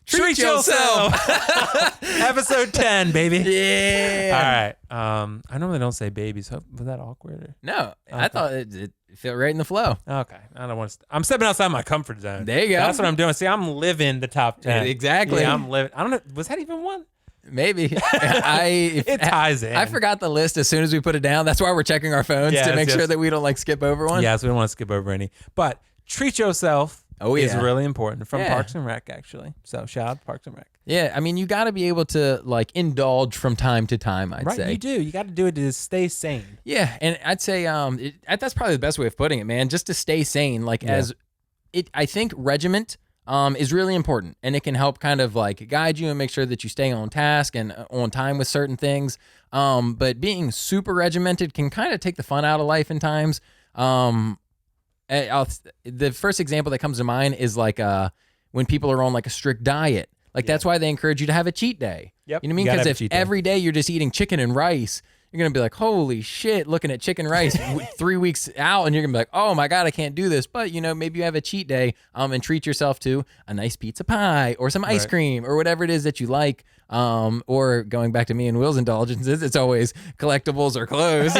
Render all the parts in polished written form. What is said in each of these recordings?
Treat yourself. Episode 10, baby. Yeah. All right. I normally don't say babies. Was that awkward? Or? No, I thought it felt right in the flow. Okay. I don't want to. I'm stepping outside my comfort zone. There you go. That's what I'm doing. See, I'm living the top 10. Exactly. Yeah, I'm living. I don't know. Was that even one? Maybe. It ties in. I forgot the list as soon as we put it down. That's why we're checking our phones to make sure that we don't like skip over one. Yes, we don't want to skip over any. But treat yourself. Is really important from Parks and Rec, actually. So shout out to Parks and Rec. Yeah, I mean, you got to be able to like indulge from time to time, I'd say. Right, you do. You got to do it to stay sane. Yeah, and I'd say that's probably the best way of putting it, man. Just to stay sane, I think regiment is really important, and it can help kind of like guide you and make sure that you stay on task and on time with certain things. But being super regimented can kind of take the fun out of life in times. The first example that comes to mind is like when people are on like a strict diet. Like that's why they encourage you to have a cheat day. Yep. You know what I mean? Because if every day you're just eating chicken and rice, you're going to be like, holy shit, looking at chicken rice 3 weeks out, and you're going to be like, oh my God, I can't do this. But, maybe you have a cheat day and treat yourself to a nice pizza pie or some ice cream or whatever it is that you like. Or going back to me and Will's indulgences, it's always collectibles or clothes.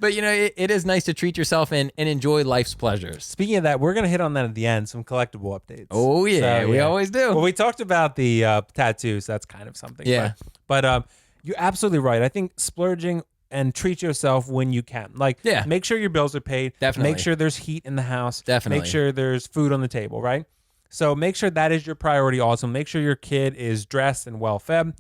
But, it is nice to treat yourself and enjoy life's pleasures. Speaking of that, we're going to hit on that at the end, some collectible updates. Oh, yeah, we always do. Well, we talked about the tattoos. So that's kind of something. Yeah. But you're absolutely right. I think splurging and treat yourself when you can. Make sure your bills are paid. Definitely. Make sure there's heat in the house. Definitely. Make sure there's food on the table, right? So make sure that is your priority also. Make sure your kid is dressed and well fed.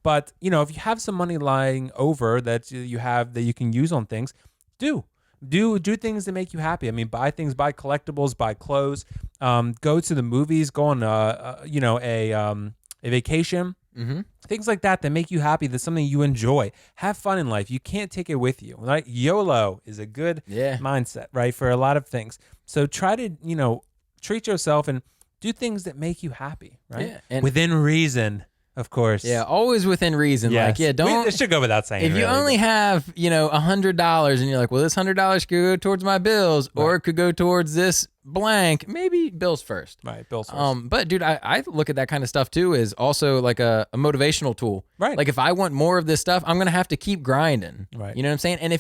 But, if you have some money lying over that you have that you can use on things, do things that make you happy. I mean, buy things, buy collectibles, buy clothes, go to the movies, go on a vacation. Mm-hmm. Things like that make you happy. That's something you enjoy. Have fun in life. You can't take it with you. Right? YOLO is a good mindset, right, for a lot of things. So try to, treat yourself and do things that make you happy, right? Yeah, and within reason, of course. Yeah, always within reason. Yes. It should go without saying. If you only have, $100 and you're like, well, this $100 could go towards my bills or it could go towards this blank, maybe bills first. Right, bills first. But dude, I look at that kind of stuff too as also like a motivational tool. Right. Like if I want more of this stuff, I'm going to have to keep grinding. Right. You know what I'm saying? And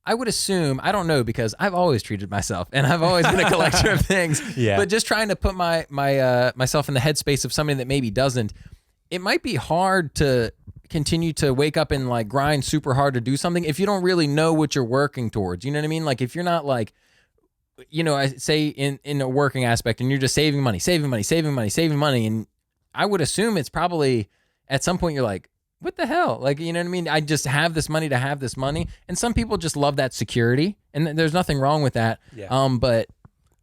I would assume, I don't know, because I've always treated myself and I've always been a collector of things. Yeah. But just trying to put myself in the headspace of somebody that maybe doesn't, it might be hard to continue to wake up and like grind super hard to do something if you don't really know what you're working towards. You know what I mean? Like if you're not like, I say in a working aspect and you're just saving money. And I would assume it's probably at some point you're like, what the hell? Like, you know what I mean? I just have this money to have this money. And some people just love that security. And there's nothing wrong with that. Yeah. But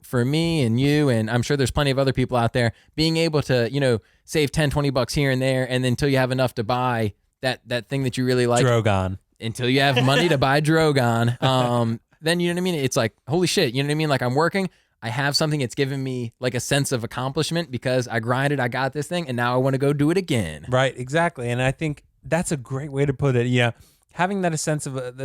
for me and you, and I'm sure there's plenty of other people out there, being able to, save $10-20 here and there, and then until you have enough to buy that thing that you really like. Drogon. Until you have money to buy Drogon. Then, you know what I mean? It's like, holy shit, you know what I mean? Like I'm working. I have something that's giving me like a sense of accomplishment because I grinded, I got this thing, and now I want to go do it again. Right, exactly. And I think that's a great way to put it. Yeah, having that the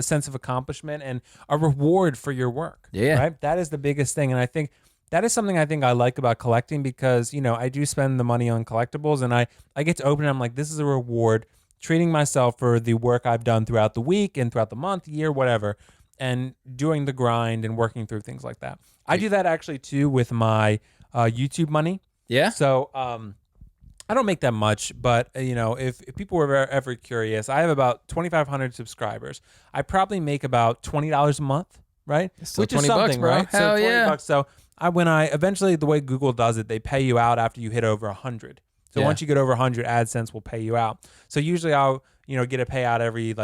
sense of accomplishment and a reward for your work. Yeah, right. That is the biggest thing, and I think that is something I like about collecting because I do spend the money on collectibles, and I get to open it. I'm like, this is a reward, treating myself for the work I've done throughout the week and throughout the month, year, whatever, and doing the grind and working through things like that. I do that actually too with my YouTube money. Yeah. So I don't make that much, but if people were ever curious, I have about 2,500 subscribers. I probably make about $20 a month, right? Still Which $20, is something, bro. right? Hell so yeah. $20. So eventually the way Google does it, they pay you out after you hit over 100. So once you get over 100, AdSense will pay you out. So usually I'll get a payout every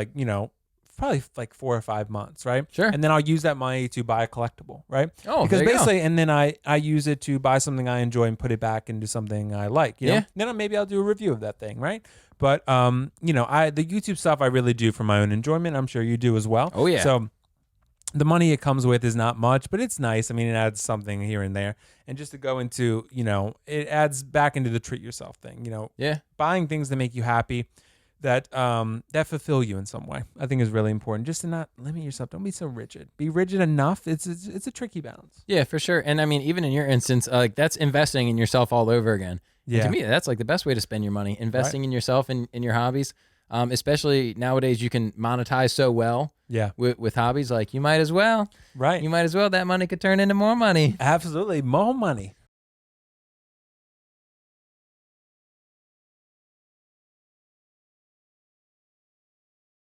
probably like 4 or 5 months, right? Sure. And then I'll use that money to buy a collectible, right? Oh, because there you basically, and then I use it to buy something I enjoy and put it back into something I like. You know? Then maybe I'll do a review of that thing, right? But the YouTube stuff I really do for my own enjoyment. I'm sure you do as well. Oh yeah. So the money it comes with is not much, but it's nice. I mean, it adds something here and there. And just to go into, it adds back into the treat yourself thing. Buying things that make you happy, that fulfill you in some way, I think is really important. Just to not limit yourself. Don't be so rigid. Be rigid enough. It's a tricky balance. Yeah, for sure. And I mean, even in your instance, like that's investing in yourself all over again. And to me, that's like the best way to spend your money, investing in yourself and in your hobbies. Especially nowadays, you can monetize so well with hobbies. Like you might as well. Right. You might as well. That money could turn into more money. Absolutely. More money.